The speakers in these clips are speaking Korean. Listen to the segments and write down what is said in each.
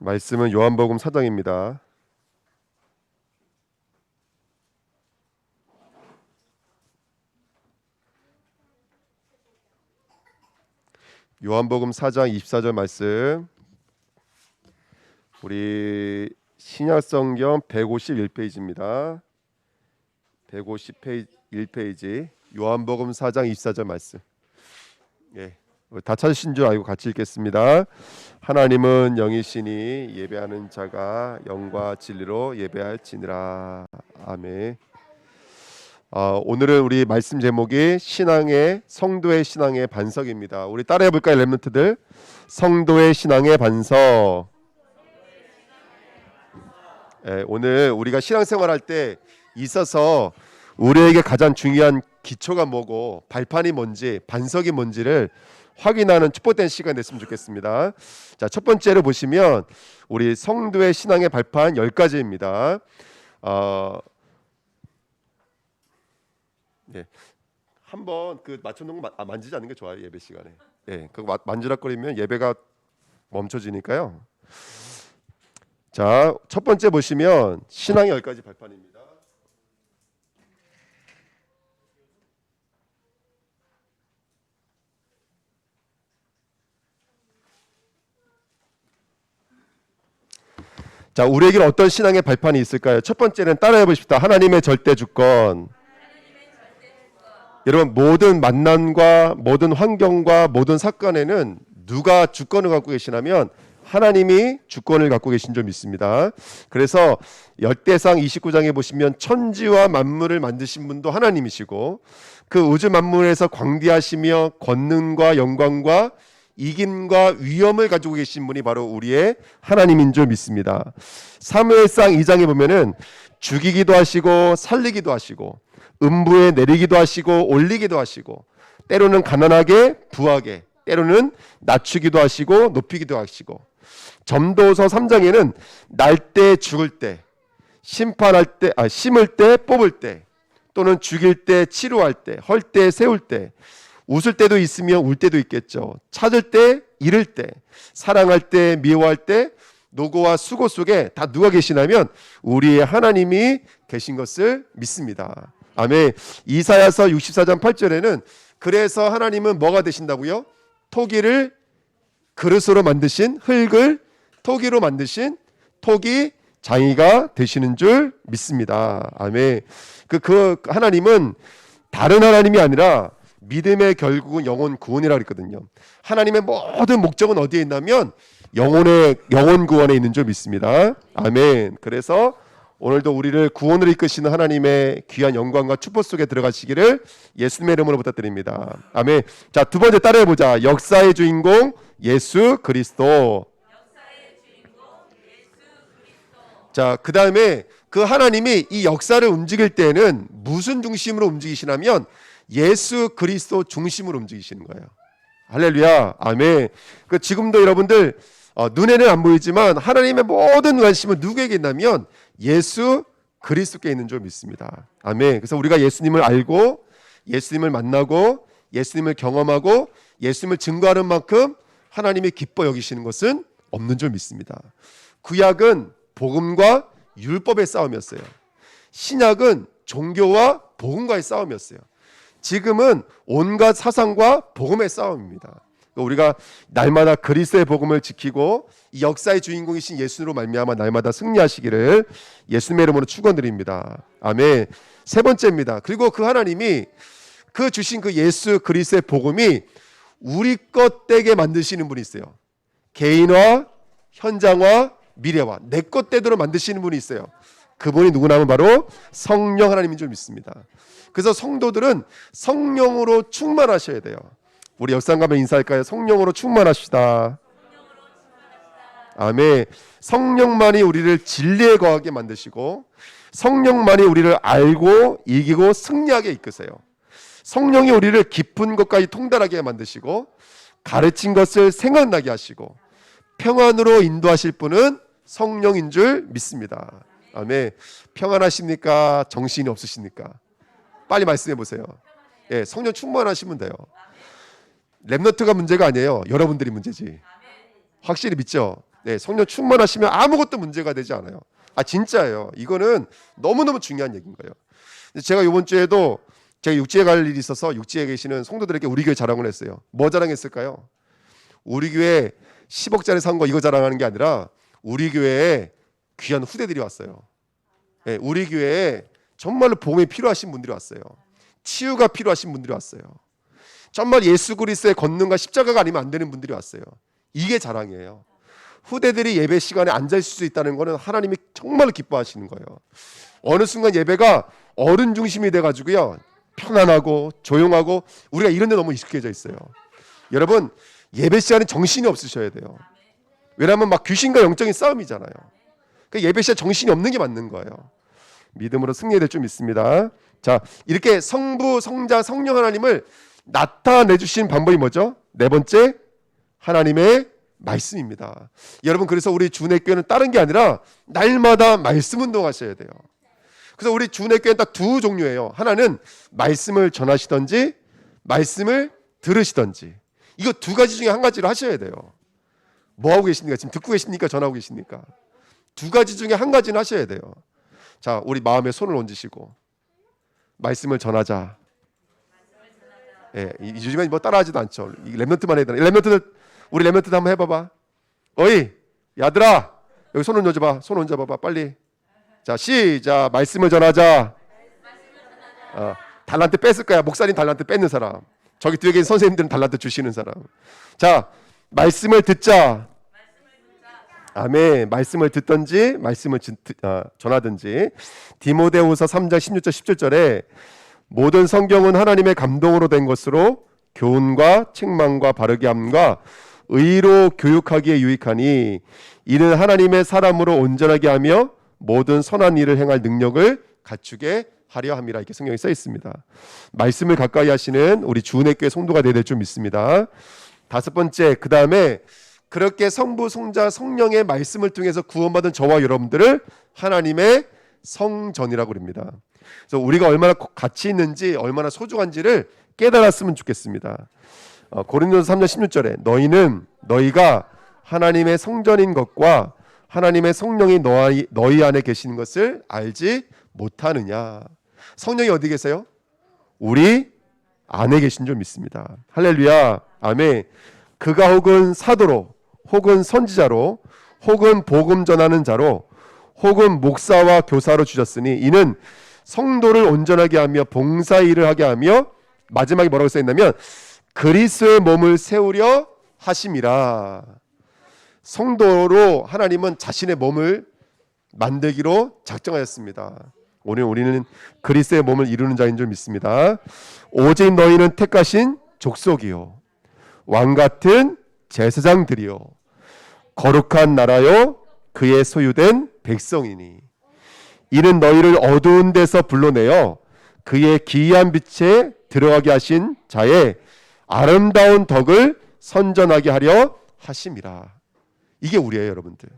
말씀은 요한복음 4장입니다. 요한복음 4장 24절 말씀. 우리 신약성경 151페이지입니다. 151페이지 요한복음 4장 24절 말씀. 다 찾으신 줄 알고 같이 읽겠습니다. 하나님은 영이시니 예배하는 자가 영과 진리로 예배할지니라. 아멘. 오늘은 우리 말씀 제목이 성도의 신앙의 반석입니다. 우리 따라해 볼까요, 렘넌트들? 성도의 신앙의 반석. 오늘 우리가 신앙생활할 때 있어서 우리에게 가장 중요한 기초가 뭐고 발판이 뭔지, 반석이 뭔지를 확인하는 축복된 시간 됐으면 좋겠습니다. 자, 첫 번째로 보시면 우리 성도의 신앙의 발판 10가지입니다. 한번 그 맞춰놓은 거 만지지 않는 게 좋아요, 예배 시간에. 그거 만지락거리면 예배가 멈춰지니까요. 자, 첫 번째 보시면 신앙의 10가지 발판입니다. 자, 우리에게는 어떤 신앙의 발판이 있을까요? 첫 번째는 따라해 보십시다. 하나님의 절대 주권. 여러분, 모든 만남과 모든 환경과 모든 사건에는 누가 주권을 갖고 계시냐면 하나님이 주권을 갖고 계신 줄 믿습니다. 그래서 열대상 29장에 보시면 천지와 만물을 만드신 분도 하나님이시고 그 우주 만물에서 광대하시며 권능과 영광과 이김과 위엄을 가지고 계신 분이 바로 우리의 하나님인 줄 믿습니다. 사무엘상 2장에 보면은 죽이기도 하시고 살리기도 하시고 음부에 내리기도 하시고 올리기도 하시고 때로는 가난하게 부하게 때로는 낮추기도 하시고 높이기도 하시고 전도서 3장에는 날 때 죽을 때 심판할 때 심을 때 뽑을 때 또는 죽일 때 치료할 때 헐 때 세울 때 웃을 때도 있으며 울 때도 있겠죠. 찾을 때 잃을 때 사랑할 때 미워할 때 노고와 수고 속에 다 누가 계시냐면 우리의 하나님이 계신 것을 믿습니다. 아멘. 이사야서 64장 8절에는 그래서 하나님은 뭐가 되신다고요? 토기를 그릇으로 만드신 흙을 토기로 만드신 토기 장이가 되시는 줄 믿습니다. 아멘. 그 하나님은 다른 하나님이 아니라 믿음의 결국은 영혼 구원이라고 그랬거든요. 하나님의 모든 목적은 어디에 있냐면 영혼 구원에 있는 줄 믿습니다. 아멘. 그래서 오늘도 우리를 구원으로 이끄시는 하나님의 귀한 영광과 축복 속에 들어가시기를 예수님의 이름으로 부탁드립니다. 아멘. 자, 두 번째 따라해 보자. 역사의 주인공 예수 그리스도. 자, 그 다음에 그 하나님이 이 역사를 움직일 때는 무슨 중심으로 움직이시냐면 예수 그리스도 중심으로 움직이시는 거예요. 할렐루야. 아멘. 지금도 여러분들 눈에는 안 보이지만 하나님의 모든 관심은 누구에게 있냐면 예수 그리스도께 있는 줄 믿습니다. 아멘. 그래서 우리가 예수님을 알고 예수님을 만나고 예수님을 경험하고 예수님을 증거하는 만큼 하나님이 기뻐 여기시는 것은 없는 줄 믿습니다. 구약은 복음과 율법의 싸움이었어요. 신약은 종교와 복음과의 싸움이었어요. 지금은 온갖 사상과 복음의 싸움입니다. 우리가 날마다 그리스도의 복음을 지키고 이 역사의 주인공이신 예수로 말미암아 날마다 승리하시기를 예수님의 이름으로 축원드립니다. 아멘. 세 번째입니다. 그리고 그 하나님이 그 주신 그 예수 그리스도의 복음이 우리 것 되게 만드시는 분이 있어요. 개인화, 현장화, 미래화, 내 것 되도록 만드시는 분이 있어요. 그분이 누구냐면 바로 성령 하나님인 줄 믿습니다. 그래서 성도들은 성령으로 충만하셔야 돼요. 우리 옆 사람 가면 인사할까요? 성령으로 충만하시다. 아멘. 성령만이 우리를 진리에 거하게 만드시고 성령만이 우리를 알고 이기고 승리하게 이끄세요. 성령이 우리를 깊은 것까지 통달하게 만드시고 가르친 것을 생각나게 하시고 평안으로 인도하실 분은 성령인 줄 믿습니다. 아멘. 평안하십니까? 정신이 없으십니까? 빨리 말씀해 보세요. 성령 충만하시면 돼요. 렘넌트가 문제가 아니에요. 여러분들이 문제지. 확실히 믿죠? 네, 성령 충만하시면 아무것도 문제가 되지 않아요. 진짜예요. 이거는 너무너무 중요한 얘기인 거예요. 제가 이번 주에도 제가 육지에 갈 일이 있어서 육지에 계시는 성도들에게 우리 교회 자랑을 했어요. 뭐 자랑했을까요? 우리 교회 10억짜리 산 거 이거 자랑하는 게 아니라 우리 교회에 귀한 후대들이 왔어요. 네, 우리 교회에 정말로 복음이 필요하신 분들이 왔어요. 치유가 필요하신 분들이 왔어요. 정말 예수 그리스도의 권능과 십자가가 아니면 안 되는 분들이 왔어요. 이게 자랑이에요. 후대들이 예배 시간에 앉아 있을 수 있다는 것은 하나님이 정말 기뻐하시는 거예요. 어느 순간 예배가 어른 중심이 돼가지고요, 편안하고 조용하고 우리가 이런 데 너무 익숙해져 있어요. 여러분, 예배 시간에 정신이 없으셔야 돼요. 왜냐하면 막 귀신과 영적인 싸움이잖아요. 그러니까 예배 시간 정신이 없는 게 맞는 거예요. 믿음으로 승리해야 될 줄 믿습니다. 자, 이렇게 성부, 성자, 성령 하나님을 나타내 주신 방법이 뭐죠? 네 번째, 하나님의 말씀입니다. 여러분, 그래서 우리 주내교회는 다른 게 아니라 날마다 말씀 운동하셔야 돼요. 그래서 우리 주내교회는 딱 두 종류예요. 하나는 말씀을 전하시든지 말씀을 들으시든지. 이거 두 가지 중에 한 가지를 하셔야 돼요. 뭐 하고 계십니까? 지금 듣고 계십니까? 전하고 계십니까? 두 가지 중에 한 가지는 하셔야 돼요. 자, 우리 마음에 손을 얹으시고 말씀을 전하자. 예, 요즘에 뭐 따라하지도 않죠. 렘넌트만 해야 되나? 우리 렘넌트 한번 해봐봐. 어이, 야들아, 여기 손을 얹어봐. 손 얹어봐봐, 빨리. 자, 시작. 말씀을 전하자. 달란트 뺐을 거야. 목사님 달란트 뺏는 사람. 저기 뒤에 계신 선생님들은 달란트 주시는 사람. 자, 말씀을 듣자. 아멘. 말씀을 듣든지 말씀을 전하든지. 디모데후서 3장 16절 17절에 모든 성경은 하나님의 감동으로 된 것으로 교훈과 책망과 바르게 함과 의로 교육하기에 유익하니 이는 하나님의 사람으로 온전하게 하며 모든 선한 일을 행할 능력을 갖추게 하려 함이라. 이렇게 성경에 써 있습니다. 말씀을 가까이 하시는 우리 주은혜교회 성도가 되어야 될 줄 믿습니다. 다섯 번째, 그 다음에 그렇게 성부, 성자, 성령의 말씀을 통해서 구원받은 저와 여러분들을 하나님의 성전이라고 합니다. 그래서 우리가 얼마나 가치 있는지, 얼마나 소중한지를 깨달았으면 좋겠습니다. 고린도서 3장 16절에 너희가 하나님의 성전인 것과 하나님의 성령이 너희 안에 계시는 것을 알지 못하느냐. 성령이 어디 계세요? 우리 안에 계신 줄 믿습니다. 할렐루야. 아멘. 그가 혹은 사도로, 혹은 선지자로, 혹은 복음 전하는 자로, 혹은 목사와 교사로 주셨으니 이는 성도를 온전하게 하며 봉사 일을 하게 하며, 마지막에 뭐라고 써있냐면 그리스도의 몸을 세우려 하심이라. 성도로 하나님은 자신의 몸을 만들기로 작정하였습니다. 오늘 우리는 그리스도의 몸을 이루는 자인 줄 믿습니다. 오직 너희는 택하신 족속이요 왕같은 제사장들이요 거룩한 나라요 그의 소유된 백성이니 이는 너희를 어두운 데서 불러내어 그의 기이한 빛에 들어가게 하신 자의 아름다운 덕을 선전하게 하려 하심이라. 이게 우리예요, 여러분들.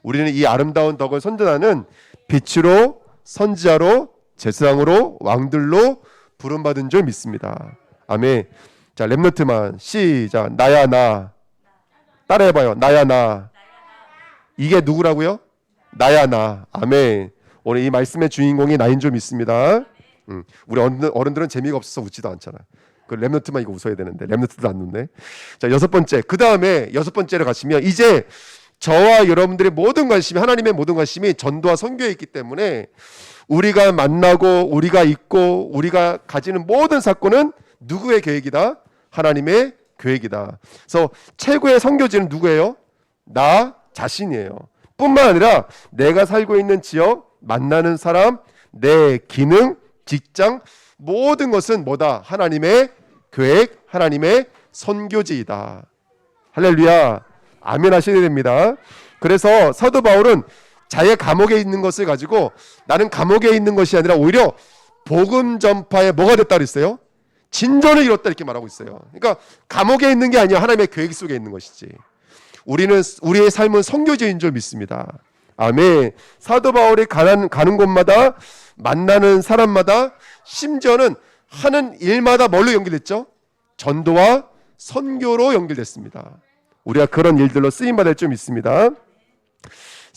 우리는 이 아름다운 덕을 선전하는 빛으로, 선지자로, 제사장으로, 왕들로 부름받은 줄 믿습니다. 아멘. 자, 렘넌트만 시작. 나야 나. 따라해봐요. 나야 나. 이게 누구라고요? 나야 나. 아멘. 오늘 이 말씀의 주인공이 나인 줄 믿습니다. 우리 어른들은 재미가 없어서 웃지도 않잖아. 그 렘넌트만 이거 웃어야 되는데 렘넌트도 안 웃네. 자, 여섯 번째. 그 다음에 여섯 번째로 가시면 이제 저와 여러분들의 모든 관심이, 하나님의 모든 관심이 전도와 선교에 있기 때문에 우리가 만나고 우리가 있고 우리가 가지는 모든 사건은 누구의 계획이다? 하나님의 계획이다. 그래서 최고의 선교지는 누구예요? 나 자신이에요. 뿐만 아니라 내가 살고 있는 지역, 만나는 사람, 내 기능, 직장, 모든 것은 뭐다? 하나님의 계획, 하나님의 선교지이다. 할렐루야. 아멘 하셔야 됩니다. 그래서 사도 바울은 자기의 감옥에 있는 것을 가지고 나는 감옥에 있는 것이 아니라 오히려 복음 전파에 뭐가 됐다 그랬어요? 진전을 이뤘다 이렇게 말하고 있어요. 그러니까 감옥에 있는 게 아니라 하나님의 계획 속에 있는 것이지. 우리의 삶은 선교지인 줄 믿습니다. 아멘. 사도 바울이 가는 곳마다 만나는 사람마다 심지어는 하는 일마다 뭘로 연결됐죠? 전도와 선교로 연결됐습니다. 우리가 그런 일들로 쓰임받을 줄 믿습니다.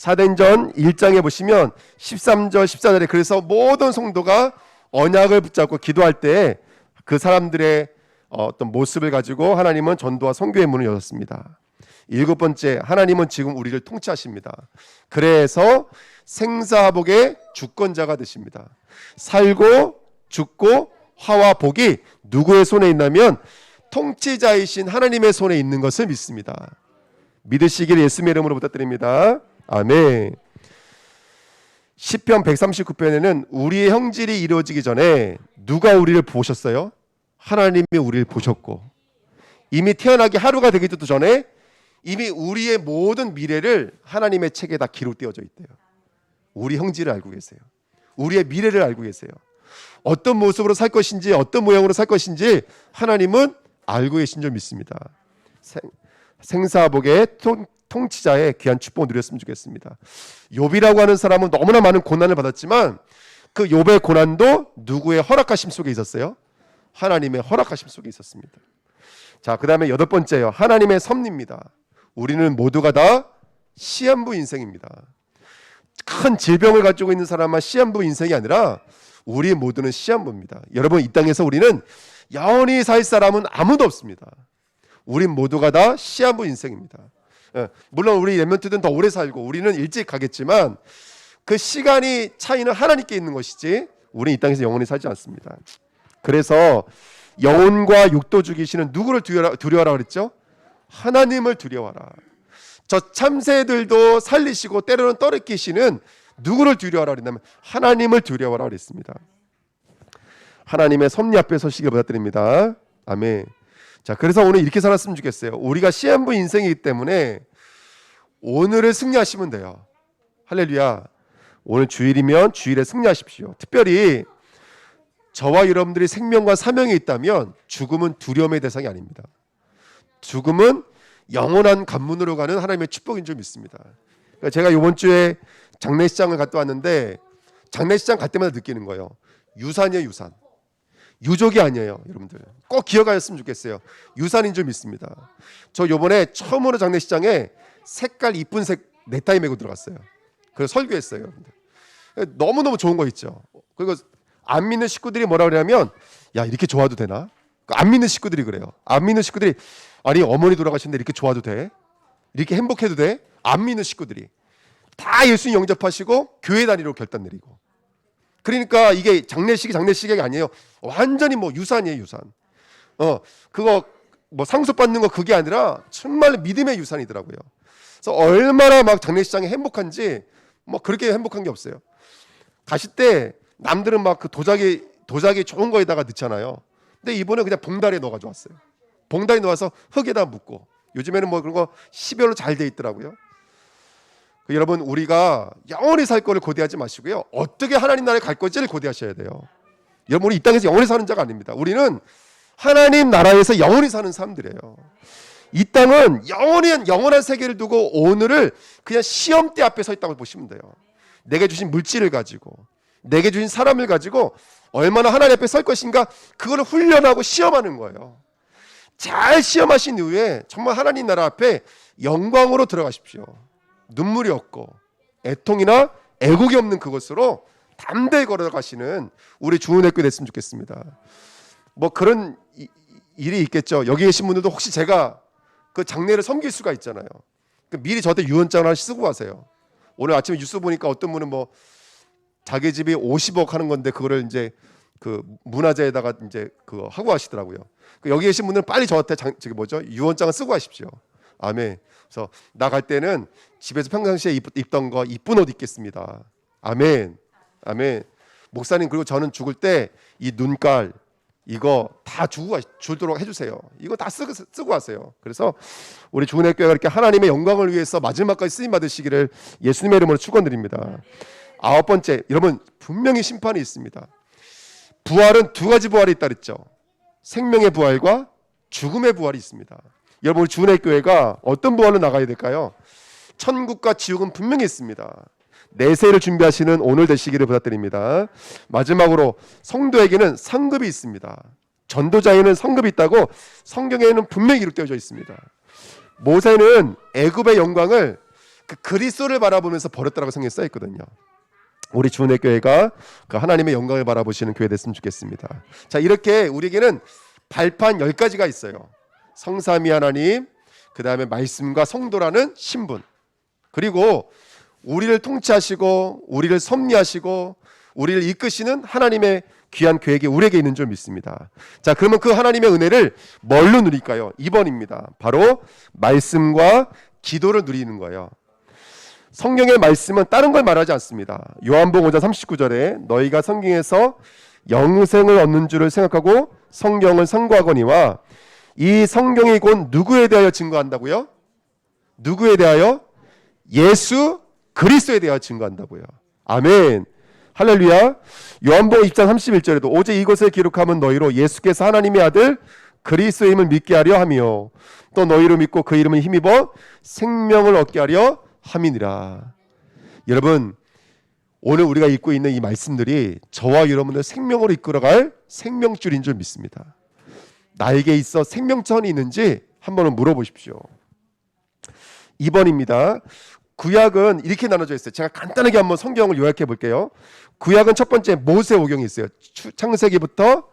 사도행전 1장에 보시면 13절 14절에 그래서 모든 성도가 언약을 붙잡고 기도할 때 그 사람들의 어떤 모습을 가지고 하나님은 전도와 선교의 문을 열었습니다. 7번째, 하나님은 지금 우리를 통치하십니다. 그래서 생사복의 주권자가 되십니다. 살고 죽고 화와 복이 누구의 손에 있냐면 통치자이신 하나님의 손에 있는 것을 믿습니다. 믿으시기를 예수님의 이름으로 부탁드립니다. 아멘. 시편 139편에는 우리의 형질이 이루어지기 전에 누가 우리를 보셨어요? 하나님이 우리를 보셨고 이미 태어나기 하루가 되기도 전에 이미 우리의 모든 미래를 하나님의 책에 다 기록되어져 있대요. 우리 형질을 알고 계세요. 우리의 미래를 알고 계세요. 어떤 모습으로 살 것인지 어떤 모양으로 살 것인지 하나님은 알고 계신 줄 믿습니다. 생사복의 통치자의 귀한 축복을 누렸으면 좋겠습니다. 욥이라고 하는 사람은 너무나 많은 고난을 받았지만 그 욥의 고난도 누구의 허락하심 속에 있었어요? 하나님의 허락하심 속에 있었습니다. 자, 그 다음에 8번째요. 하나님의 섭리입니다. 우리는 모두가 다 시한부 인생입니다. 큰 질병을 가지고 있는 사람만 시한부 인생이 아니라 우리 모두는 시한부입니다. 여러분, 이 땅에서 우리는 영원히 살 사람은 아무도 없습니다. 우린 모두가 다 시한부 인생입니다. 물론 우리 렘넌트들은 더 오래 살고 우리는 일찍 가겠지만 그 시간이 차이는 하나님께 있는 것이지 우리는 이 땅에서 영원히 살지 않습니다. 그래서 영혼과 육도 죽이시는 누구를 두려워하라 그랬죠? 하나님을 두려워하라. 저 참새들도 살리시고 때로는 떨어뜨리시는 누구를 두려워하라 그랬냐면 하나님을 두려워하라 그랬습니다. 하나님의 섭리 앞에 서시길 부탁드립니다. 아멘. 자, 그래서 오늘 이렇게 살았으면 좋겠어요. 우리가 시한부 인생이기 때문에 오늘을 승리하시면 돼요. 할렐루야. 오늘 주일이면 주일에 승리하십시오. 특별히 저와 여러분들이 생명과 사명이 있다면 죽음은 두려움의 대상이 아닙니다. 죽음은 영원한 관문으로 가는 하나님의 축복인 줄 믿습니다. 그러니까 제가 이번 주에 장례식장을 갔다 왔는데 장례식장 갈 때마다 느끼는 거예요. 유산이에요, 유산. 유족이 아니에요, 여러분들. 꼭 기억하셨으면 좋겠어요. 유산인 줄 믿습니다. 저 이번에 처음으로 장례식장에 색깔 이쁜 색 넥타이 메고 들어갔어요. 그래서 설교했어요, 여러분들. 너무너무 좋은 거 있죠. 그리고 안 믿는 식구들이 뭐라 그러냐면 야, 이렇게 좋아도 되나? 안 믿는 식구들이 그래요. 안 믿는 식구들이 아니 어머니 돌아가셨는데 이렇게 좋아도 돼? 이렇게 행복해도 돼? 안 믿는 식구들이 다 예수님 영접하시고 교회 다니로 결단 내리고. 그러니까 이게 장례식이 아니에요. 완전히 뭐 유산이에요, 유산. 그거 뭐 상속 받는 거 그게 아니라 정말 믿음의 유산이더라고요. 그래서 얼마나 막 장례식장이 행복한지 뭐 그렇게 행복한 게 없어요. 가실 때 남들은 막 그 도자기 좋은 거에다가 넣잖아요. 근데 이번에 그냥 봉다리에 넣어 가지고 왔어요. 봉다리 넣어서 흙에다 묻고. 요즘에는 뭐 그런 거 12월로 잘 돼 있더라고요. 여러분, 우리가 영원히 살 거를 고대하지 마시고요. 어떻게 하나님 나라에 갈 건지를 고대하셔야 돼요. 여러분, 우리 이 땅에서 영원히 사는 자가 아닙니다. 우리는 하나님 나라에서 영원히 사는 사람들이에요. 이 땅은 영원한 세계를 두고 오늘을 그냥 시험대 앞에 서 있다고 보시면 돼요. 내게 주신 물질을 가지고, 내게 주신 사람을 가지고 얼마나 하나님 앞에 설 것인가, 그걸 훈련하고 시험하는 거예요. 잘 시험하신 이후에 정말 하나님 나라 앞에 영광으로 들어가십시오. 눈물이 없고 애통이나 애국이 없는 그것으로 담대히 걸어가시는 우리 주은혜 교회 됐으면 좋겠습니다. 뭐 그런 일이 있겠죠. 여기 계신 분들도 혹시 제가 그 장례를 섬길 수가 있잖아요. 미리 저한테 유언장을 하나 쓰고 가세요. 오늘 아침에 뉴스 보니까 어떤 분은 뭐 자기 집이 50억 하는 건데 그거를 이제 그 문화재에다가 이제 그거 하고 하시더라고요. 여기 계신 분들은 빨리 저한테 유언장을 쓰고 가십시오. 아멘. 그래서 나갈 때는 집에서 평상시에 입던 거 이쁜 옷 입겠습니다. 아멘. 아멘. 목사님, 그리고 저는 죽을 때 이 눈깔 이거 다 주도록 해주세요. 이거 다 쓰고 가세요. 그래서 우리 주은혜 교회가 이렇게 하나님의 영광을 위해서 마지막까지 쓰임 받으시기를 예수님의 이름으로 축원드립니다. 9번째, 여러분, 분명히 심판이 있습니다. 부활은 두 가지 부활이 있다 그랬죠. 생명의 부활과 죽음의 부활이 있습니다. 여러분, 우리 주은혜 교회가 어떤 부활로 나가야 될까요? 천국과 지옥은 분명히 있습니다. 내세를 준비하시는 오늘 되시기를 부탁드립니다. 마지막으로 성도에게는 상급이 있습니다. 전도자에는 상급이 있다고 성경에는 분명히 기록되어져 있습니다. 모세는 애굽의 영광을 그 그리스도를 바라보면서 버렸다라고 성경에 써 있거든요. 우리 주은혜 교회가 그 하나님의 영광을 바라보시는 교회 됐으면 좋겠습니다. 자, 이렇게 우리에게는 발판 10가지가 있어요. 성삼위 하나님, 그 다음에 말씀과 성도라는 신분, 그리고 우리를 통치하시고 우리를 섭리하시고 우리를 이끄시는 하나님의 귀한 계획이 우리에게 있는 줄 믿습니다. 자, 그러면 그 하나님의 은혜를 뭘로 누릴까요? 2번입니다. 바로 말씀과 기도를 누리는 거예요. 성경의 말씀은 다른 걸 말하지 않습니다. 요한복음 5장 39절에 너희가 성경에서 영생을 얻는 줄을 생각하고 성경을 상고하거니와 이 성경이 곧 누구에 대하여 증거한다고요? 누구에 대하여? 예수 그리스도에 대하여 증거한다고요. 아멘. 할렐루야. 요한복음 20장 31절에도 오직 이것을 기록하면 너희로 예수께서 하나님의 아들 그리스도임을 믿게 하려 하며 또 너희로 믿고 그 이름을 힘입어 생명을 얻게 하려 함이니라. 여러분, 오늘 우리가 읽고 있는 이 말씀들이 저와 여러분을 생명으로 이끌어갈 생명줄인 줄 믿습니다. 나에게 있어 생명천이 있는지 한번 물어보십시오. 2번입니다. 구약은 이렇게 나눠져 있어요. 제가 간단하게 한번 성경을 요약해 볼게요. 구약은 첫 번째 모세오경이 있어요. 창세기부터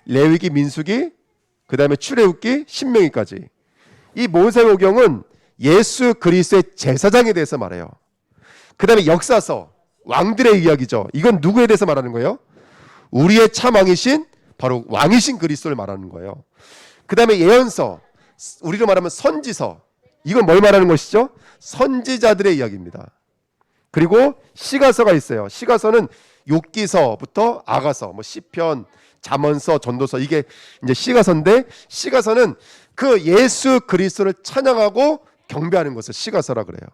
레위기, 민수기, 그 다음에 출애굽기, 신명기까지. 이 모세오경은 예수 그리스도의 제사장에 대해서 말해요. 그 다음에 역사서, 왕들의 이야기죠. 이건 누구에 대해서 말하는 거예요? 우리의 참 왕이신 바로 왕이신 그리스도를 말하는 거예요. 그 다음에 예언서, 우리로 말하면 선지서, 이건 뭘 말하는 것이죠? 선지자들의 이야기입니다. 그리고 시가서가 있어요. 시가서는 욥기서부터 아가서, 뭐 시편, 잠언서, 전도서, 이게 이제 시가서인데, 시가서는 그 예수 그리스도를 찬양하고 경배하는 것을 시가서라 그래요.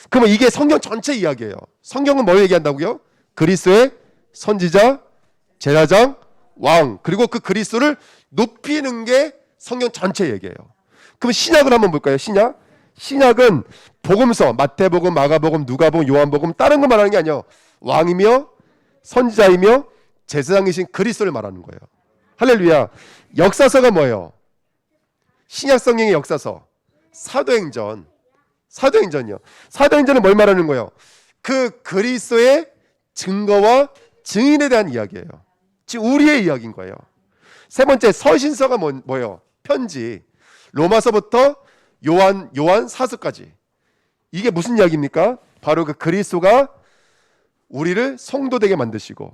그러면 이게 성경 전체 이야기예요. 성경은 뭘 얘기한다고요? 그리스도의 선지자, 제사장, 왕, 그리고 그 그리스도를 높이는 게 성경 전체 얘기예요. 그럼 신약을 한번 볼까요? 신약은 복음서, 마태복음, 마가복음, 누가복음, 요한복음, 다른 거 말하는 게 아니에요. 왕이며 선지자이며 제사장이신 그리스도를 말하는 거예요. 할렐루야. 역사서가 뭐예요? 신약 성경의 역사서, 사도행전이요. 사도행전은 뭘 말하는 거예요? 그 그리스도의 증거와 증인에 대한 이야기예요. 즉 우리의 이야기인 거예요. 세 번째 서신서가 뭐예요? 편지. 로마서부터 요한 사서까지. 이게 무슨 이야기입니까? 바로 그 그리스도가 우리를 성도 되게 만드시고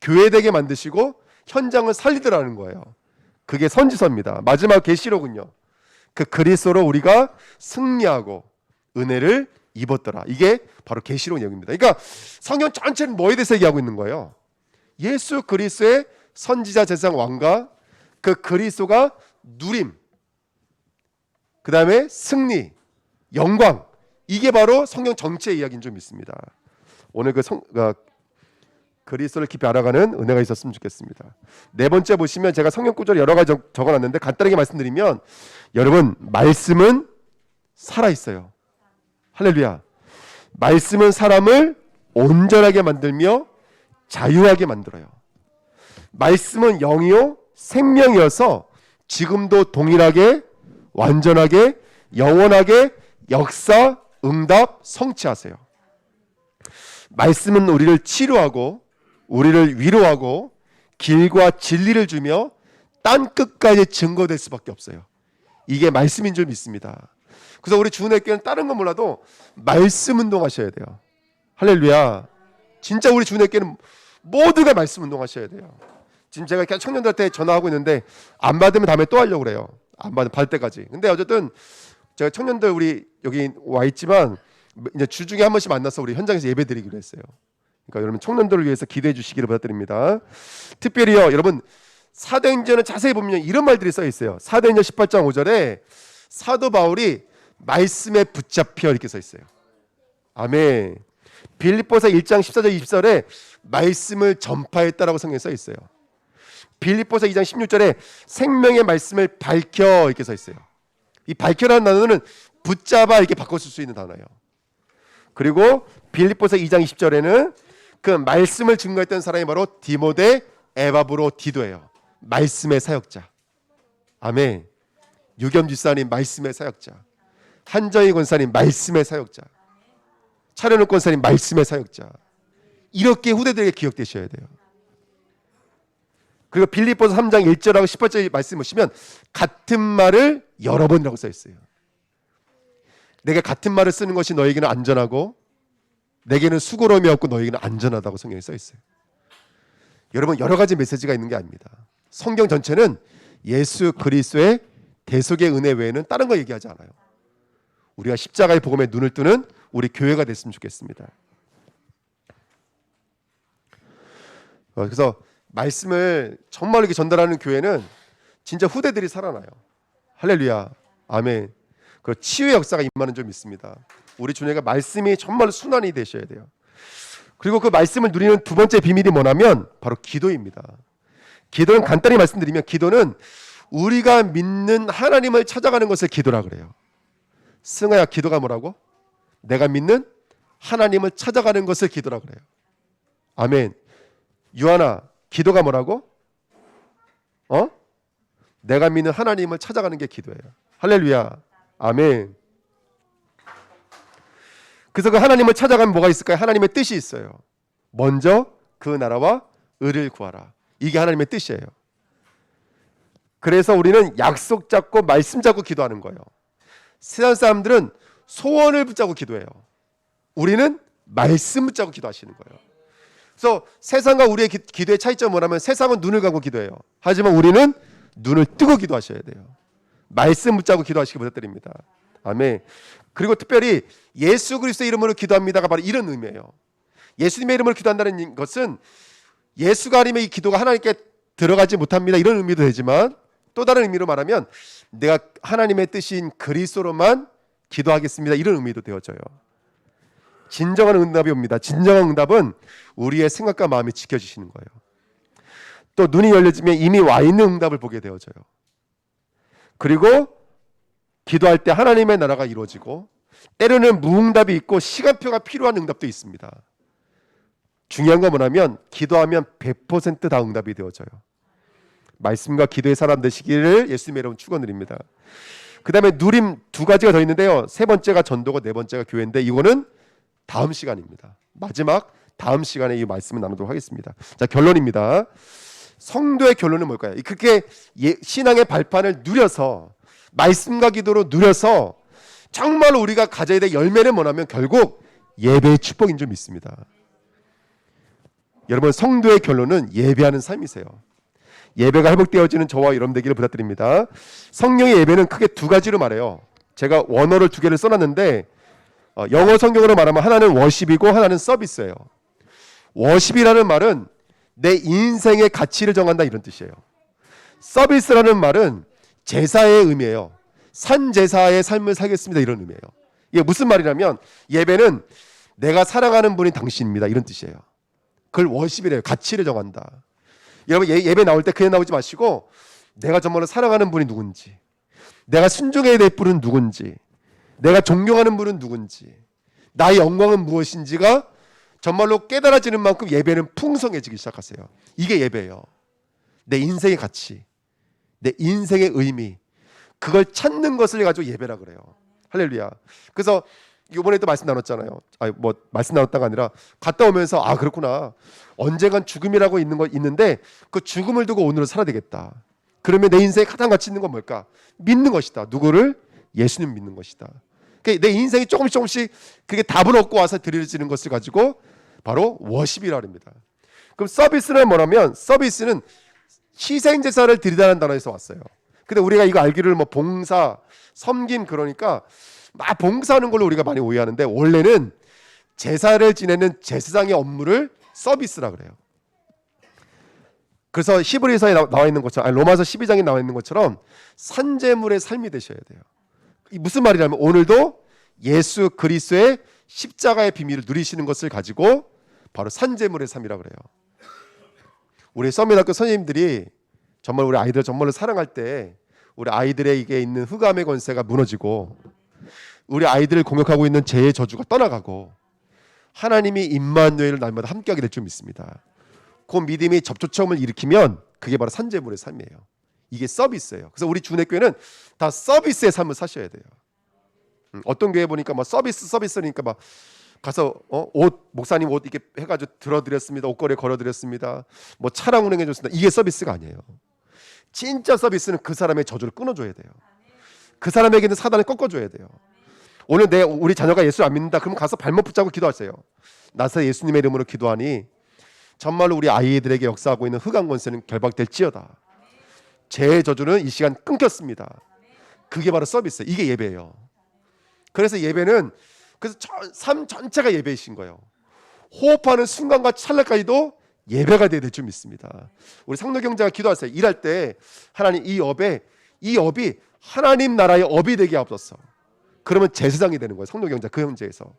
교회 되게 만드시고 현장을 살리더라는 거예요. 그게 선지서입니다. 마지막 계시록은요. 그 그리스도로 우리가 승리하고 은혜를 입었더라. 이게 바로 계시록 내용입니다. 그러니까 성경 전체는 뭐에 대해서 얘기하고 있는 거예요? 예수 그리스도의 선지자, 제사장, 왕과 그 그리스도가 누림, 그 다음에 승리, 영광, 이게 바로 성경 전체의 이야기인 줄 믿습니다. 오늘 그리스도를 깊이 알아가는 은혜가 있었으면 좋겠습니다. 네 번째 보시면 제가 성경 구절 여러 가지 적어놨는데 간단하게 말씀드리면, 여러분, 말씀은 살아있어요. 할렐루야. 말씀은 사람을 온전하게 만들며 자유하게 만들어요. 말씀은 영이요 생명이어서 지금도 동일하게 완전하게 영원하게 역사, 응답, 성취하세요. 말씀은 우리를 치료하고 우리를 위로하고 길과 진리를 주며 땅 끝까지 증거될 수밖에 없어요. 이게 말씀인 줄 믿습니다. 그래서 우리 주은혜교회는 다른 건 몰라도 말씀 운동하셔야 돼요. 할렐루야. 진짜 우리 주은혜교회는 모두가 말씀 운동하셔야 돼요. 지금 제가 이렇게 청년들한테 전화하고 있는데 안 받으면 다음에 또 하려고 그래요. 안 받을 때까지. 근데 어쨌든 제가 청년들 우리 여기 와 있지만 이제 주중에 한 번씩 만나서 우리 현장에서 예배 드리기로 했어요. 그러니까 여러분 청년들을 위해서 기도해 주시기를 부탁드립니다. 특별히요, 여러분 사도행전을 자세히 보면 이런 말들이 써 있어요. 사도행전 18장 5절에 사도 바울이 말씀에 붙잡혀 이렇게 써 있어요. 아멘. 빌립보서 1장 14절 20절에 말씀을 전파했다라고 성경에 써 있어요. 빌립보서 2장 16절에 생명의 말씀을 밝혀 이렇게 써 있어요. 이 밝혀라는 단어는 붙잡아 이렇게 바꿔 쓸 수 있는 단어예요. 그리고 빌립보서 2장 20절에는 그 말씀을 증거했던 사람이 바로 디모데 에바브로 디도예요. 말씀의 사역자. 아멘. 유겸 집사님 말씀의 사역자. 한정희 권사님 말씀의 사역자. 차려놓은 권사님 말씀의 사역자. 이렇게 후대들에게 기억되셔야 돼요. 그리고 빌립보서 3장 1절하고 18절 말씀 보시면 같은 말을 여러 번이라고 써 있어요. 내가 같은 말을 쓰는 것이 너에게는 안전하고 내게는 수고로움이 없고 너에게는 안전하다고 성경에 써 있어요. 여러분, 여러 가지 메시지가 있는 게 아닙니다. 성경 전체는 예수 그리스도의 대속의 은혜 외에는 다른 거 얘기하지 않아요. 우리가 십자가의 복음에 눈을 뜨는 우리 교회가 됐으면 좋겠습니다. 그래서 말씀을 정말 이렇게 전달하는 교회는 진짜 후대들이 살아나요. 할렐루야, 아멘. 그 치유의 역사가 임하는 줄 믿습니다. 우리 주님과 말씀이 정말 순환이 되셔야 돼요. 그리고 그 말씀을 누리는 두 번째 비밀이 뭐냐면 바로 기도입니다. 기도는 간단히 말씀드리면 기도는 우리가 믿는 하나님을 찾아가는 것을 기도라 그래요. 승아야, 기도가 뭐라고? 내가 믿는 하나님을 찾아가는 것을 기도라 그래요. 아멘. 유하나, 기도가 뭐라고? 내가 믿는 하나님을 찾아가는 게 기도예요. 할렐루야, 아멘. 그래서 그 하나님을 찾아가면 뭐가 있을까요? 하나님의 뜻이 있어요. 먼저 그 나라와 의를 구하라. 이게 하나님의 뜻이에요. 그래서 우리는 약속 잡고 말씀 잡고 기도하는 거예요. 세상 사람들은 소원을 붙잡고 기도해요. 우리는 말씀 붙잡고 기도하시는 거예요. 그래서 세상과 우리의 기도의 차이점은 뭐냐면 세상은 눈을 감고 기도해요. 하지만 우리는 눈을 뜨고 기도하셔야 돼요. 말씀 붙잡고 기도하시기 부탁드립니다. 아멘. 그리고 특별히 예수 그리스도의 이름으로 기도합니다가 바로 이런 의미예요. 예수님의 이름으로 기도한다는 것은 예수가 아니면 이 기도가 하나님께 들어가지 못합니다, 이런 의미도 되지만 또 다른 의미로 말하면 내가 하나님의 뜻인 그리스도로만 기도하겠습니다, 이런 의미도 되어져요. 진정한 응답이 옵니다. 진정한 응답은 우리의 생각과 마음이 지켜지시는 거예요. 또 눈이 열려지면 이미 와 있는 응답을 보게 되어져요. 그리고 기도할 때 하나님의 나라가 이루어지고 때로는 무응답이 있고 시간표가 필요한 응답도 있습니다. 중요한 건 뭐냐면 기도하면 100% 다 응답이 되어져요. 말씀과 기도의 사람 되시기를 예수님의 이름으로 축원드립니다. 그 다음에 누림 두 가지가 더 있는데요. 세 번째가 전도고 네 번째가 교회인데 이거는 다음 시간입니다. 마지막 다음 시간에 이 말씀을 나누도록 하겠습니다. 자, 결론입니다. 성도의 결론은 뭘까요? 그렇게 신앙의 발판을 누려서 말씀과 기도로 누려서 정말 우리가 가져야 될 열매는 뭐냐면 결국 예배의 축복인 줄 믿습니다. 여러분, 성도의 결론은 예배하는 삶이세요. 예배가 회복되어지는 저와 여러분 되기를 부탁드립니다. 성령의 예배는 크게 두 가지로 말해요. 제가 원어를 두 개를 써놨는데 영어 성경으로 말하면 하나는 워십이고 하나는 서비스예요. 워십이라는 말은 내 인생의 가치를 정한다, 이런 뜻이에요. 서비스라는 말은 제사의 의미예요. 산제사의 삶을 살겠습니다, 이런 의미예요. 이게 무슨 말이냐면 예배는 내가 사랑하는 분이 당신입니다, 이런 뜻이에요. 그걸 워십이래요. 가치를 정한다. 여러분, 예배 나올 때 그냥 나오지 마시고 내가 정말로 사랑하는 분이 누군지, 내가 순종해야 될 분은 누군지, 내가 존경하는 분은 누군지, 나의 영광은 무엇인지가 정말로 깨달아지는 만큼 예배는 풍성해지기 시작하세요. 이게 예배예요. 내 인생의 가치, 내 인생의 의미, 그걸 찾는 것을 가지고 예배라 그래요. 할렐루야. 그래서 이번에도 말씀 나눴잖아요. 말씀 나눴다가 아니라 갔다 오면서 그렇구나. 언젠간 죽음이라고 있는데 그 죽음을 두고 오늘은 살아야 되겠다. 그러면 내 인생에 가장 가치 있는 건 뭘까? 믿는 것이다. 누구를? 예수님 믿는 것이다. 그러니까 내 인생이 조금씩 그게 답을 얻고 와서 드려지는 것을 가지고 바로 워십이라 합니다. 그럼 서비스는 뭐냐면 서비스는 희생제사를 드리다는 단어에서 왔어요. 근데 우리가 이거 알기를 봉사, 섬김, 그러니까 막 봉사하는 걸로 우리가 많이 오해하는데 원래는 제사를 지내는 제사장의 업무를 서비스라 그래요. 그래서 히브리서에 나와 있는 것처럼, 로마서 12장에 나와 있는 것처럼 산제물의 삶이 되셔야 돼요. 무슨 말이냐면 오늘도 예수 그리스도의 십자가의 비밀을 누리시는 것을 가지고 바로 산제물의 삶이라 그래요. 우리 서밋학교 선생님들이 정말 우리 아이들을 정말로 사랑할 때 우리 아이들에게 있는 흑암의 권세가 무너지고 우리 아이들을 공격하고 있는 죄의 저주가 떠나가고 하나님이 임마누엘을 날마다 함께하게 될 줄 믿습니다. 그 믿음이 접촉점을 일으키면 그게 바로 산제물의 삶이에요. 이게 서비스예요. 그래서 우리 주내교회는 다 서비스의 삶을 사셔야 돼요. 어떤 교회 보니까 서비스니까 가서 옷 목사님 옷 이렇게 해가지고 들어드렸습니다. 옷걸이에 걸어드렸습니다. 뭐 차량 운행해줬습니다. 이게 서비스가 아니에요. 진짜 서비스는 그 사람의 저주를 끊어줘야 돼요. 그 사람에게는 사단을 꺾어줘야 돼요. 오늘 우리 자녀가 예수 안 믿는다. 그러면 가서 발목 붙잡고 기도하세요. 나서 예수님의 이름으로 기도하니 정말로 우리 아이들에게 역사하고 있는 흑암 권세는 결박될지어다. 죄의 저주는 이 시간 끊겼습니다. 그게 바로 서비스. 이게 예배예요. 그래서 예배는 그래서 삶 전체가 예배이신 거예요. 호흡하는 순간과 찰나까지도 예배가 돼야 될 줄 믿습니다. 우리 상노경제가 기도하세요. 일할 때 하나님 이 업이 하나님 나라의 업이 되게 하옵소서. 그러면 제사장이 되는 거예요. 상노경제 그 형제에서.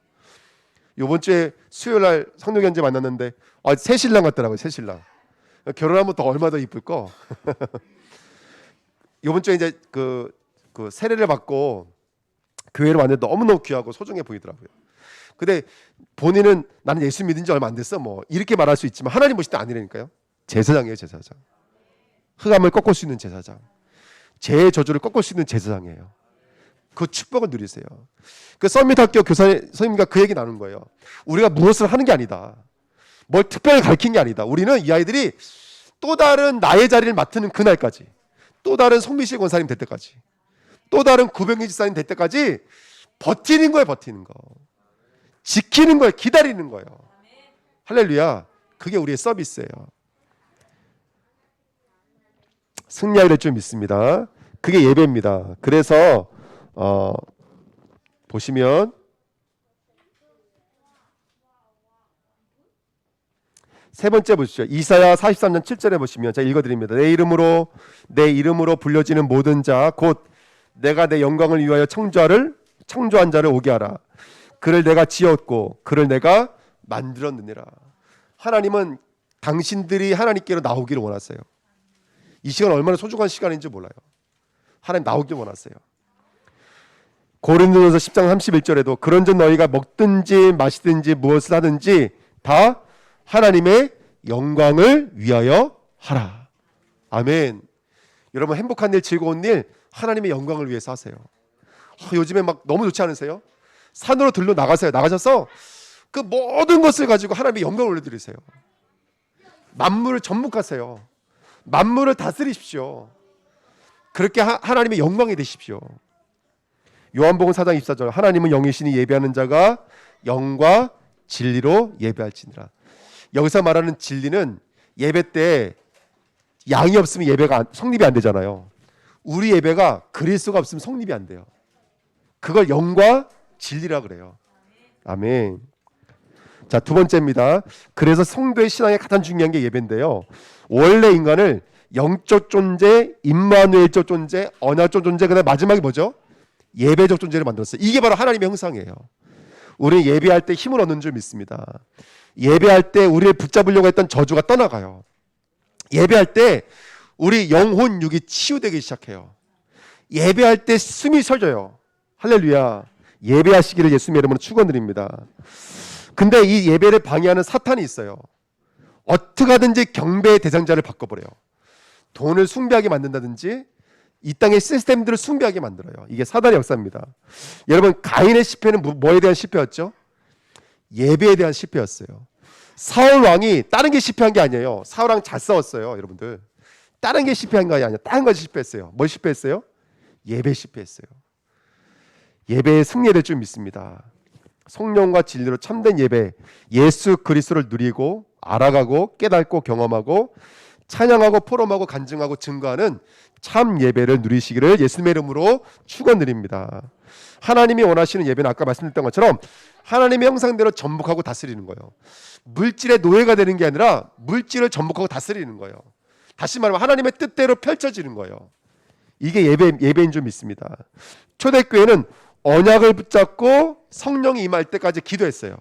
이번 주에 수요일 날 상노경제 만났는데 새 신랑 같더라고요. 새 신랑. 결혼하면 더 얼마 더 이쁠 거. 이번 주에 이제 그 세례를 받고 교회를 왔는데 너무너무 귀하고 소중해 보이더라고요. 근데 본인은 나는 예수 믿은 지 얼마 안 됐어 뭐 이렇게 말할 수 있지만 하나님 보실 때 아니라니까요. 제사장이에요. 제사장. 흑암을 꺾을 수 있는 제사장. 죄의 저주를 꺾을 수 있는 제사장이에요. 그 축복을 누리세요. 그 썸밋학교 교사 선생님과 그 얘기 나눈 거예요. 우리가 무엇을 하는 게 아니다. 뭘 특별히 가르친 게 아니다. 우리는 이 아이들이 또 다른 나의 자리를 맡는 그날까지, 또 다른 송미실 권사님 될 때까지, 또 다른 구병기 지사님 될 때까지 버티는 거예요. 버티는 거. 지키는 거예요. 기다리는 거예요. 할렐루야. 그게 우리의 서비스예요. 승리하게 될 줄 믿습니다. 그게 예배입니다. 그래서 보시면 세 번째 보시죠. 이사야 43장 7절에 보시면 제가 읽어드립니다. 내 이름으로 불려지는 모든 자 곧 내가 내 영광을 위하여 창조한 자를 오게 하라. 그를 내가 지었고 그를 내가 만들었느니라. 하나님은 당신들이 하나님께로 나오기를 원하세요. 이 시간 얼마나 소중한 시간인지 몰라요. 하나님 나오길 원하세요. 고린도전서 10장 31절에도 그런즉 너희가 먹든지 마시든지 무엇을 하든지 다 하나님의 영광을 위하여 하라. 아멘. 여러분 행복한 일, 즐거운 일 하나님의 영광을 위해서 하세요. 요즘에 막 너무 좋지 않으세요? 산으로 들러 나가세요. 나가셔서 그 모든 것을 가지고 하나님의 영광을 올려드리세요. 만물을 전복하세요. 만물을 다스리십시오. 그렇게 하나님의 영광이 되십시오. 요한복음 4장 24절 하나님은 영이시니 예배하는 자가 영과 진리로 예배할지니라. 여기서 말하는 진리는 예배 때 양이 없으면 예배가 성립이 안 되잖아요. 우리 예배가 그리스도가 없으면 성립이 안 돼요. 그걸 영과 진리라 그래요. 아멘. 자, 두 번째입니다. 그래서 성도의 신앙에 가장 중요한 게 예배인데요. 원래 인간을 영적 존재, 임마누엘적 존재, 언약적 존재, 그다음에 마지막이 뭐죠? 예배적 존재를 만들었어요. 이게 바로 하나님의 형상이에요. 우리는 예배할 때 힘을 얻는 줄 믿습니다. 예배할 때 우리를 붙잡으려고 했던 저주가 떠나가요. 예배할 때 우리 영혼 육이 치유되기 시작해요. 예배할 때 숨이 쉬어져요. 할렐루야. 예배하시기를 예수님의 이름으로 축원드립니다. 근데 이 예배를 방해하는 사탄이 있어요. 어떻게 하든지 경배의 대상자를 바꿔버려요. 돈을 숭배하게 만든다든지 이 땅의 시스템들을 숭배하게 만들어요. 이게 사단의 역사입니다. 여러분 가인의 실패는 뭐에 대한 실패였죠? 예배에 대한 실패였어요. 사울 왕이 다른 게 실패한 게 아니에요. 사울 왕 잘 싸웠어요. 여러분들 다른 게 실패한 거 아니에요. 다른 거 실패했어요. 뭘 실패했어요? 예배 실패했어요. 예배에 승리될 줄 믿습니다. 성령과 진리로 참된 예배, 예수 그리스도를 누리고 알아가고 깨닫고 경험하고 찬양하고 포럼하고 간증하고 증거하는 참 예배를 누리시기를 예수님의 이름으로 축원드립니다. 하나님이 원하시는 예배는 아까 말씀드렸던 것처럼 하나님의 형상대로 전복하고 다스리는 거예요. 물질의 노예가 되는 게 아니라 물질을 전복하고 다스리는 거예요. 다시 말하면 하나님의 뜻대로 펼쳐지는 거예요. 이게 예배인 줄 믿습니다. 초대교회는 언약을 붙잡고 성령이 임할 때까지 기도했어요.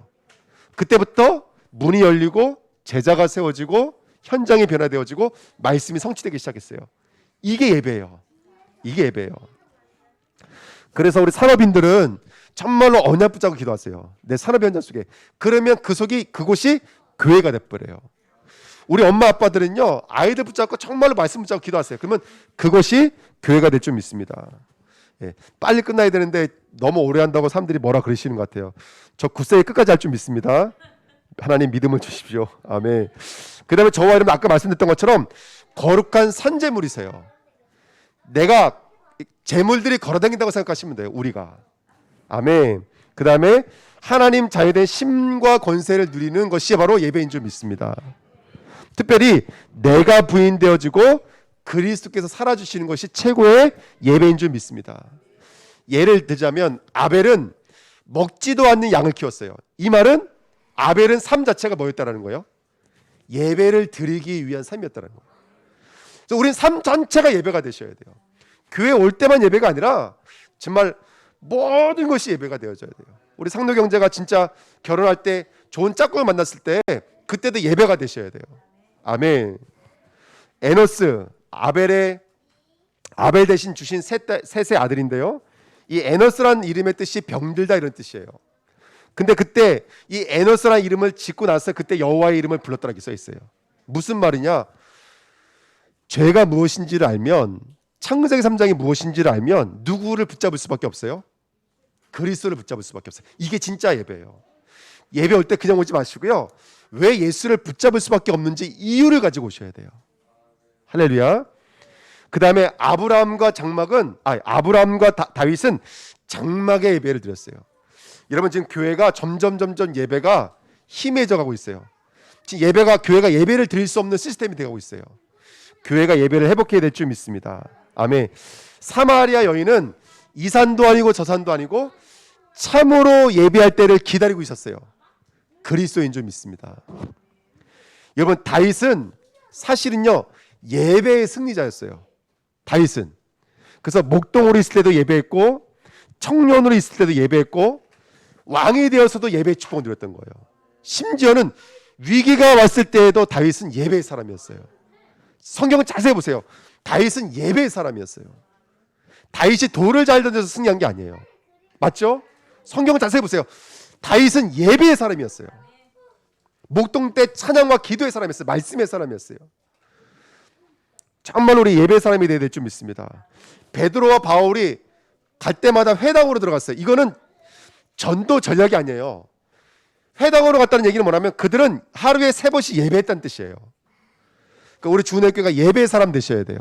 그때부터 문이 열리고 제자가 세워지고 현장이 변화되어지고 말씀이 성취되기 시작했어요. 이게 예배예요. 이게 예배예요. 그래서 우리 산업인들은 정말로 언약 붙잡고 기도하세요. 내 산업 현장 속에. 그러면 그곳이 교회가 돼버려요. 우리 엄마 아빠들은요 아이들 붙잡고 정말로 말씀 붙잡고 기도하세요. 그러면 그것이 교회가 될 줄 믿습니다. 예, 빨리 끝나야 되는데 너무 오래 한다고 사람들이 뭐라 그러시는 것 같아요. 저 굳세게 끝까지 할 줄 믿습니다. 하나님 믿음을 주십시오. 아멘. 그 다음에 저와 여러분 아까 말씀드렸던 것처럼 거룩한 선제물이세요. 내가 재물들이 걸어다닌다고 생각하시면 돼요. 우리가. 아멘. 그 다음에 하나님 자유된 힘과 권세를 누리는 것이 바로 예배인 줄 믿습니다. 특별히 내가 부인되어지고 그리스도께서 살아주시는 것이 최고의 예배인 줄 믿습니다. 예를 들자면 아벨은 먹지도 않는 양을 키웠어요. 이 말은 아벨은 삶 자체가 뭐였다라는 거예요? 예배를 드리기 위한 삶이었다는 거예요. 그래서 우리는 삶 전체가 예배가 되셔야 돼요. 교회 올 때만 예배가 아니라 정말 모든 것이 예배가 되어져야 돼요. 우리 상노 경제가 진짜 결혼할 때 좋은 짝꿍을 만났을 때 그때도 예배가 되셔야 돼요. 아멘. 에노스 아벨 대신 주신 셋의 아들인데요. 이 에노스라는 이름의 뜻이 병들다 이런 뜻이에요. 근데 그때 이 에노스라는 이름을 짓고 나서 그때 여호와의 이름을 불렀다라고 써 있어요. 무슨 말이냐? 죄가 무엇인지를 알면, 창세기 3장이 무엇인지를 알면 누구를 붙잡을 수밖에 없어요? 그리스도를 붙잡을 수밖에 없어요. 이게 진짜 예배예요. 예배 올 때 그냥 오지 마시고요. 왜 예수를 붙잡을 수밖에 없는지 이유를 가지고 오셔야 돼요. 할렐루야. 그 다음에 아브라함과 다윗은 장막의 예배를 드렸어요. 여러분 지금 교회가 점점 예배가 희미해져 가고 있어요. 지금 교회가 예배를 드릴 수 없는 시스템이 되고 있어요. 교회가 예배를 회복해야 될 줄 믿습니다. 아멘. 사마리아 여인은 이 산도 아니고 저 산도 아니고 참으로 예배할 때를 기다리고 있었어요. 그리스도인 줄 믿습니다. 여러분 다윗은 사실은요 예배의 승리자였어요. 다윗은. 그래서 목동으로 있을 때도 예배했고 청년으로 있을 때도 예배했고 왕이 되어서도 예배의 축복을 누렸던 거예요. 심지어는 위기가 왔을 때에도 다윗은 예배의 사람이었어요. 성경을 자세히 보세요. 다윗은 예배의 사람이었어요. 다윗이 돌을 잘 던져서 승리한 게 아니에요. 맞죠? 성경을 자세히 보세요. 다윗은 예배의 사람이었어요. 목동 때 찬양과 기도의 사람이었어요. 말씀의 사람이었어요. 정말 우리 예배의 사람이 되어야 될 줄 믿습니다. 베드로와 바울이 갈 때마다 회당으로 들어갔어요. 이거는 전도 전략이 아니에요. 회당으로 갔다는 얘기는 뭐냐면 그들은 하루에 3번씩 예배했다는 뜻이에요. 그러니까 우리 주은혜교회가 예배의 사람 되셔야 돼요.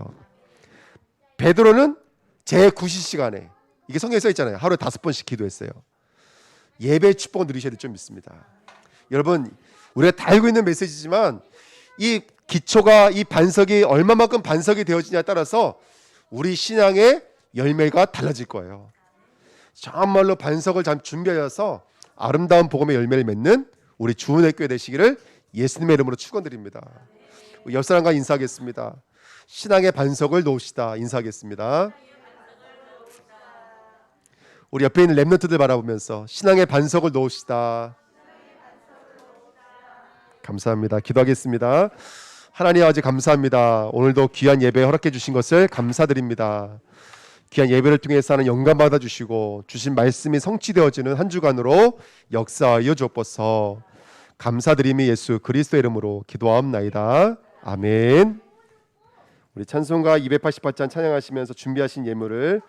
베드로는 제9시 시간에 이게 성경에 써 있잖아요. 하루에 5번씩 기도했어요. 예배의 축복을 누리셔야 될 줄 믿습니다. 여러분 우리가 다 알고 있는 메시지지만 이 기초가 이 반석이 얼마만큼 반석이 되어지냐에 따라서 우리 신앙의 열매가 달라질 거예요. 정말로 반석을 잘 준비하셔서 아름다운 복음의 열매를 맺는 우리 주은혜교회 되시기를 예수님의 이름으로 축원드립니다. 옆 사람과 인사하겠습니다. 신앙의 반석을 놓으시다 인사하겠습니다. 우리 옆에 있는 랩런트들 바라보면서 신앙의 반석을 놓으시다. 감사합니다. 기도하겠습니다. 하나님 아버지 감사합니다. 오늘도 귀한 예배 허락해 주신 것을 감사드립니다. 귀한 예배를 통해서 하는 영감 받아주시고 주신 말씀이 성취되어지는 한 주간으로 역사하여 주옵소서. 감사드림이 예수 그리스도 이름으로 기도하옵나이다. 아멘. 우리 찬송가 288장 찬양하시면서 준비하신 예물을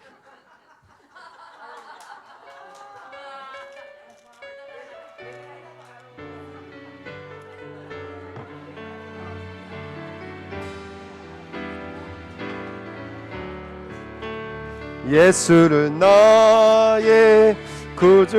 예수를 나의 구주